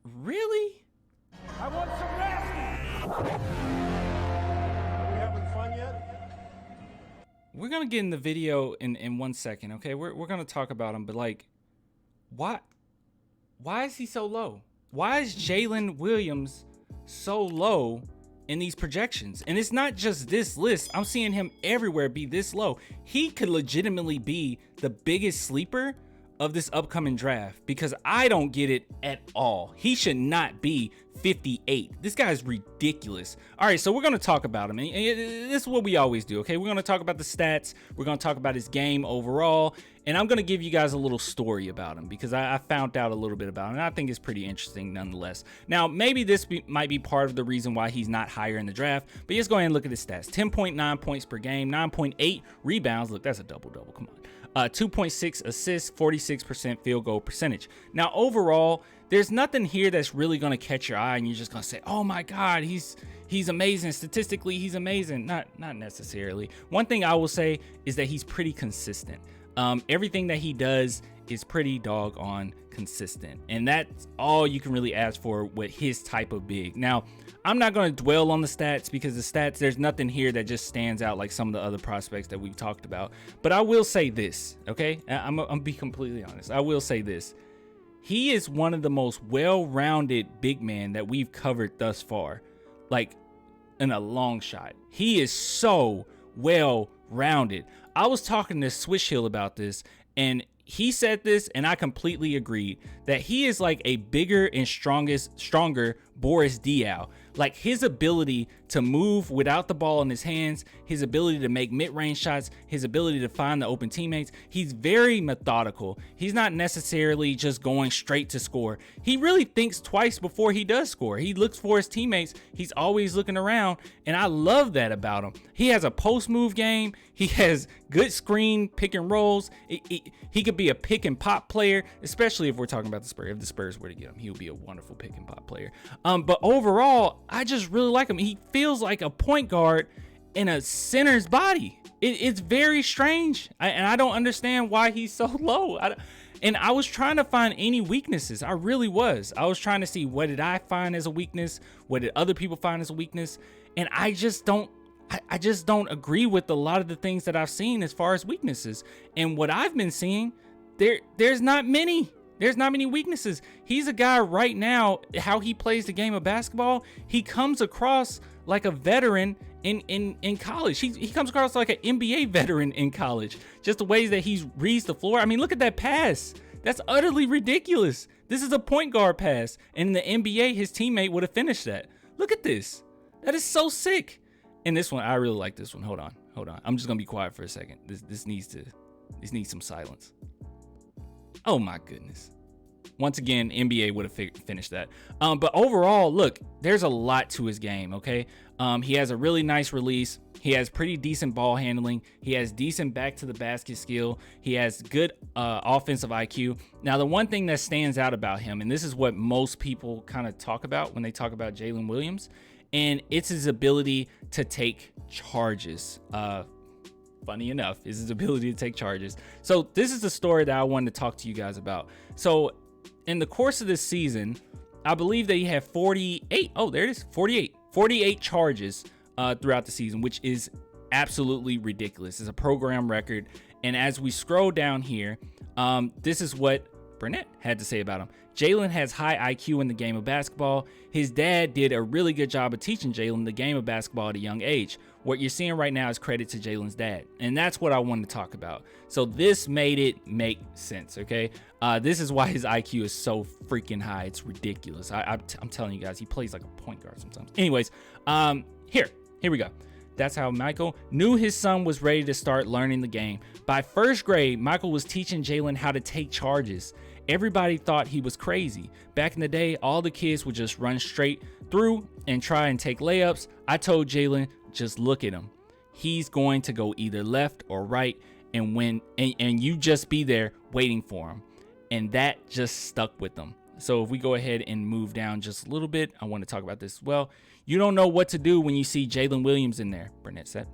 Really? I want some nasty. Are we having fun yet? We're gonna get in the video in 1 second, okay? We're gonna talk about him, but like, why is he so low? Why is Jaylin Williams so low in these projections? And it's not just this list. I'm seeing him everywhere be this low. He could legitimately be the biggest sleeper of this upcoming draft because I don't get it at all. He should not be 58. This guy's ridiculous. All right, so we're going to talk about him. And this is what we always do, okay? We're going to talk about the stats. We're going to talk about his game overall. And I'm going to give you guys a little story about him because I found out a little bit about him. And I think it's pretty interesting nonetheless. Now, maybe this might be part of the reason why he's not higher in the draft. But let's go ahead and look at his stats. 10.9 points per game, 9.8 rebounds. Look, that's a double-double. Come on. 2.6 assists, 46% field goal percentage. Now, overall, there's nothing here that's really going to catch your eye and you're just going to say, oh my God, he's amazing. Statistically, he's amazing. Not necessarily. One thing I will say is that he's pretty consistent. Everything that he does is pretty doggone consistent. And that's all you can really ask for with his type of big. Now, I'm not going to dwell on the stats because the stats, there's nothing here that just stands out like some of the other prospects that we've talked about. But I will say this, okay? I'm gonna be completely honest. I will say this. He is one of the most well-rounded big men that we've covered thus far. Like, in a long shot. He is so well-rounded. I was talking to Swish Hill about this, and he said this, and I completely agreed, that he is like a bigger and stronger Boris Diaw. Like his ability to move without the ball in his hands, his ability to make mid-range shots, his ability to find the open teammates. He's very methodical. He's not necessarily just going straight to score. He really thinks twice before he does score. He looks for his teammates. He's always looking around, and I love that about him. He has a post-move game. He has good screen pick and rolls. He could be a pick and pop player, especially if we're talking about the Spurs. If the Spurs were to get him, he would be a wonderful pick and pop player. But overall, I just really like him. He feels like a point guard in a center's body. It's very strange, and I don't understand why he's so low. And I was trying to find any weaknesses. I really was. I was trying to see what did I find as a weakness, what did other people find as a weakness, and I just don't agree with a lot of the things that I've seen as far as weaknesses. And what I've been seeing, there's not many. There's not many weaknesses. He's a guy right now, how he plays the game of basketball, he comes across like a veteran in college. He comes across like an NBA veteran in college. Just the ways that he reads the floor. I mean, look at that pass. That's utterly ridiculous. This is a point guard pass. And in the NBA, his teammate would have finished that. Look at this. That is so sick. And this one, I really like this one. Hold on. I'm just gonna be quiet for a second. This needs some silence. Oh my goodness. Once again, NBA would have finished that. But overall, look, there's a lot to his game, okay? He has a really nice release. He has pretty decent ball handling. He has decent back to the basket skill. He has good offensive IQ. Now, the one thing that stands out about him, and this is what most people kind of talk about when they talk about Jaylin Williams, and it's his ability to take charges. Funny enough, is his ability to take charges. So this is the story that I wanted to talk to you guys about. So in the course of this season, I believe that he had 48. Oh, there it is. 48 charges throughout the season, which is absolutely ridiculous. It's a program record. And as we scroll down here, this is what Burnett had to say about him. Jaylin has high IQ in the game of basketball. His dad did a really good job of teaching Jaylin the game of basketball at a young age. What you're seeing right now is credit to Jaylin's dad. And that's what I wanted to talk about. So this made it make sense, okay? This is why his IQ is so freaking high. It's ridiculous. I'm telling you guys, he plays like a point guard sometimes. Anyways, here we go. That's how Michael knew his son was ready to start learning the game. By first grade, Michael was teaching Jaylin how to take charges. Everybody thought he was crazy. Back in the day, all the kids would just run straight through and try and take layups. I told Jaylin, just look at him. He's going to go either left or right, and you just be there waiting for him. And that just stuck with them. So if we go ahead and move down just a little bit, I want to talk about this as well. You don't know what to do when you see Jaylin Williams in there, Burnett said.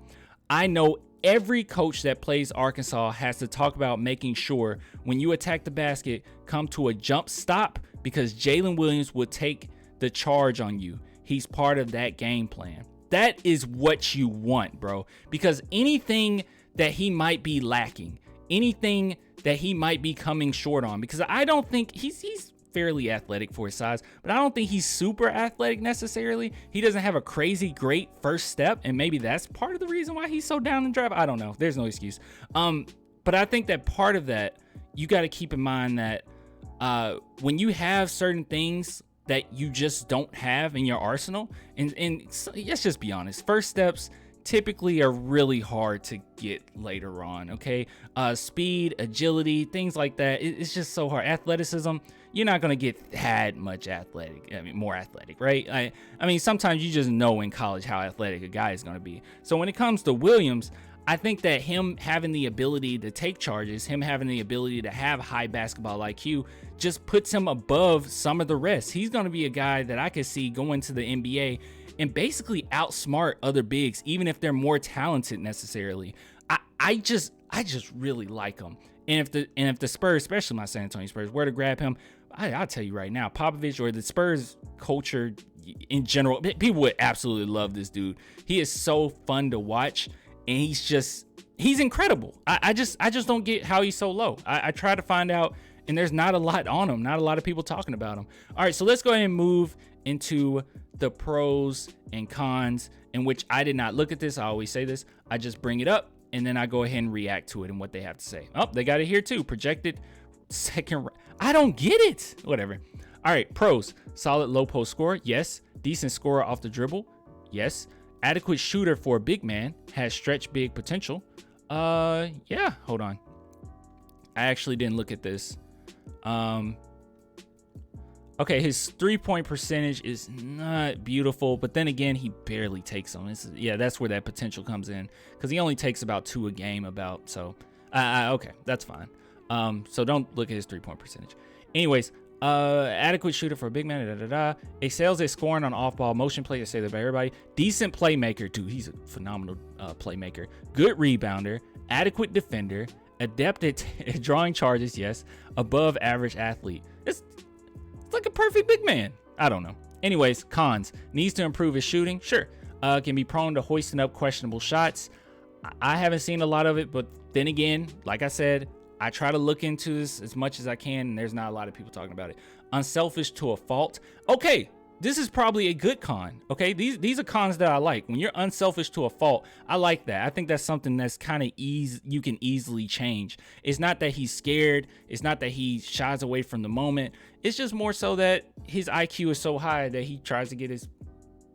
I know every coach that plays Arkansas has to talk about making sure when you attack the basket, come to a jump stop, because Jaylin Williams will take the charge on you. He's part of that game plan. That is what you want, bro, because anything that he might be lacking, anything that he might be coming short on, because I don't think he's fairly athletic for his size, but I don't think he's super athletic necessarily. He doesn't have a crazy great first step, and maybe that's part of the reason why he's so down in draft. I don't know. There's no excuse. But I think that part of that, you got to keep in mind that when you have certain things that you just don't have in your arsenal, and so, let's just be honest, first steps typically are really hard to get later on, okay? Speed, agility, things like that, it's just so hard. Athleticism, you're not gonna get that much more athletic, right? I mean, sometimes you just know in college how athletic a guy is gonna be. So when it comes to Williams, I think that him having the ability to take charges, him having the ability to have high basketball IQ, just puts him above some of the rest. He's gonna be a guy that I could see going to the NBA and basically outsmart other bigs, even if they're more talented necessarily. I just really like him. And if the Spurs, especially my San Antonio Spurs, were to grab him, I'll tell you right now, Popovich or the Spurs culture in general, people would absolutely love this dude. He is so fun to watch, and he's incredible. I just don't get how he's so low. I try to find out, and there's not a lot on him, not a lot of people talking about him. All right, so let's go ahead and move into the pros and cons, in which I did not look at this. I always say this. I just bring it up, and then I go ahead and react to it and what they have to say. Oh, they got it here too. Projected second. I don't get it. Whatever. All right, pros. Solid low post scorer. Yes. Decent scorer off the dribble. Yes. Adequate shooter for a big man. Has stretch big potential. Yeah. Hold on. I actually didn't look at this. Okay, his 3-point percentage is not beautiful, but then again, he barely takes them. Yeah, that's where that potential comes in, because he only takes about 2 a game. Okay, that's fine. So don't look at his 3-point percentage. Anyways, adequate shooter for a big man. Excels at scoring on off-ball motion play. I say that by everybody. Decent playmaker, dude. He's a phenomenal playmaker. Good rebounder. Adequate defender. Adept at drawing charges. Yes. Above average athlete. It's like a perfect big man. I don't know. Anyways, cons. Needs to improve his shooting. Sure. Can be prone to hoisting up questionable shots. I haven't seen a lot of it, but then again, like I said, I try to look into this as much as I can, and there's not a lot of people talking about it. Unselfish to a fault. Okay, this is probably a good con. Okay, these are cons that I like. When you're unselfish to a fault, I like that. I think that's something that's kind of you can easily change. It's not that he's scared. It's not that he shies away from the moment. It's just more so that his IQ is so high that he tries to get his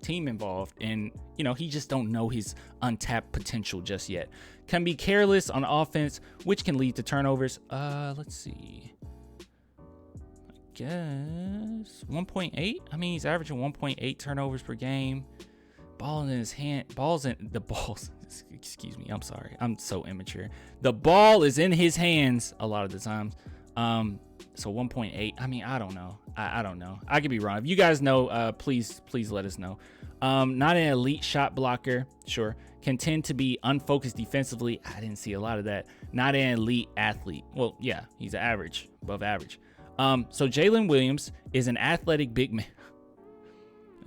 team involved, and he just don't know his untapped potential just yet. Can be careless on offense, which can lead to turnovers. Let's see. I guess 1.8. I mean, he's averaging 1.8 turnovers per game. Ball in his hand. Excuse me. I'm sorry. I'm so immature. The ball is in his hands a lot of the times. So 1.8. I mean, I don't know. I don't know. I could be wrong. If you guys know, please let us know. Not an elite shot blocker. Sure. Can tend to be unfocused defensively. I didn't see a lot of that. Not an elite athlete. Well, yeah, he's average, above average. So Jaylin Williams is an athletic big man.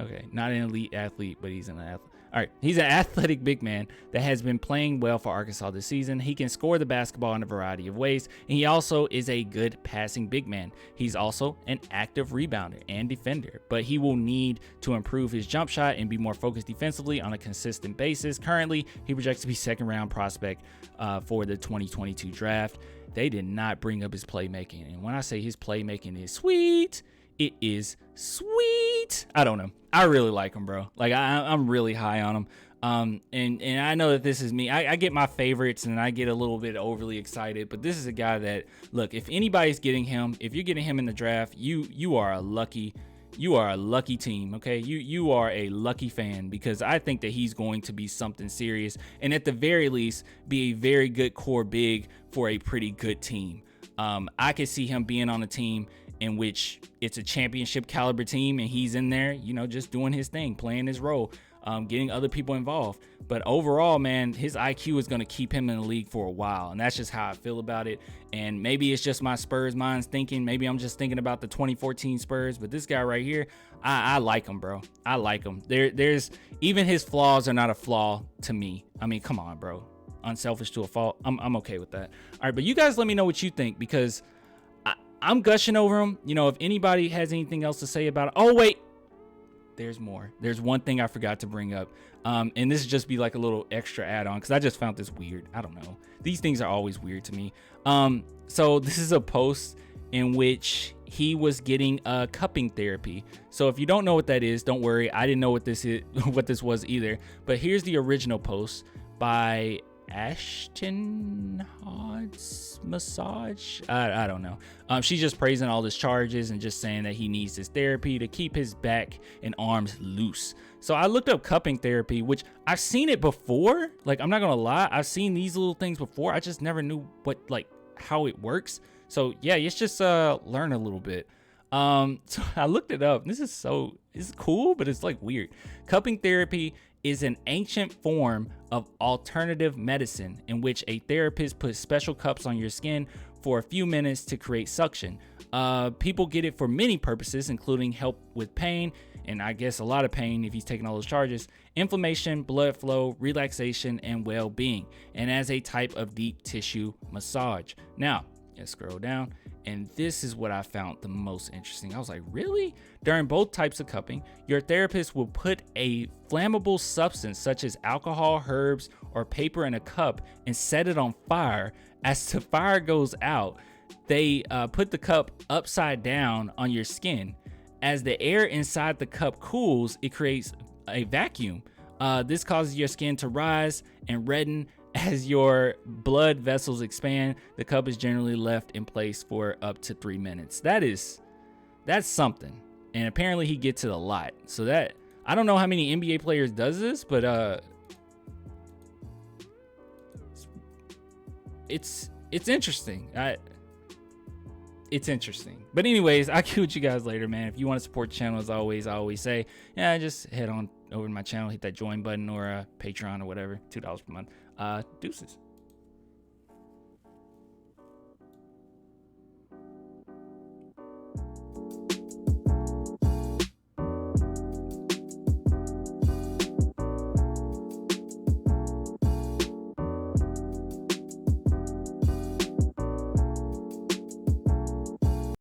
Okay, not an elite athlete, but he's an athlete. All right, he's an athletic big man that has been playing well for Arkansas this season. He can score the basketball in a variety of ways, and he also is a good passing big man. He's also an active rebounder and defender, but he will need to improve his jump shot and be more focused defensively on a consistent basis. Currently, he projects to be second-round prospect for the 2022 draft. They did not bring up his playmaking, and when I say his playmaking is sweet, it is sweet. I don't know. I really like him, bro. Like I'm really high on him. And I know that this is me. I get my favorites and I get a little bit overly excited, but this is a guy that, look, if anybody's getting him, if you're getting him in the draft, you are a lucky team. Okay. You are a lucky fan, because I think that he's going to be something serious, and at the very least be a very good core big for a pretty good team. I could see him being on a team in which it's a championship caliber team and he's in there, just doing his thing, playing his role. getting other people involved. But overall, man, his IQ is going to keep him in the league for a while. And that's just how I feel about it. And maybe it's just my Spurs mind's thinking. Maybe I'm just thinking about the 2014 Spurs. But this guy right here, I like him, bro. I like him. There's even his flaws are not a flaw to me. I mean, come on, bro. Unselfish to a fault. I'm okay with that. All right, but you guys let me know what you think, because I'm gushing over him. You know, if anybody has anything else to say about it. Oh, wait. There's more. There's one thing I forgot to bring up. And this is just be like a little extra add-on, because I just found this weird. I don't know. These things are always weird to me. So this is a post in which he was getting cupping therapy. So if you don't know what that is, don't worry. I didn't know what this is, what this was either. But here's the original post by Ashton Hod's Massage. I don't know. She's just praising all his charges and just saying that he needs this therapy to keep his back and arms loose. So I looked up cupping therapy, which I've seen it before. Like, I'm not gonna lie, I've seen these little things before. I just never knew how it works. So yeah, let's just learn a little bit. So I looked it up. This is cool, but it's like weird. Cupping therapy is an ancient form of alternative medicine in which a therapist puts special cups on your skin for a few minutes to create suction. People get it for many purposes, including help with pain, and I guess a lot of pain if he's taking all those charges, inflammation, blood flow, relaxation, and well-being, and as a type of deep tissue massage. Now, let's scroll down. And this is what I found the most interesting. I was like, really? During both types of cupping, your therapist will put a flammable substance such as alcohol, herbs, or paper in a cup and set it on fire. As the fire goes out, they put the cup upside down on your skin. As the air inside the cup cools, it creates a vacuum. This causes your skin to rise and redden. As your blood vessels expand, the cup is generally left in place for up to 3 minutes. That's something. And apparently he gets it a lot. So that, I don't know how many NBA players does this, but it's interesting. It's interesting. But anyways, I'll get with you guys later, man. If you want to support the channel, as always, I always say, yeah, just head on over to my channel, hit that join button, or Patreon or whatever, $2 per month. Deuces.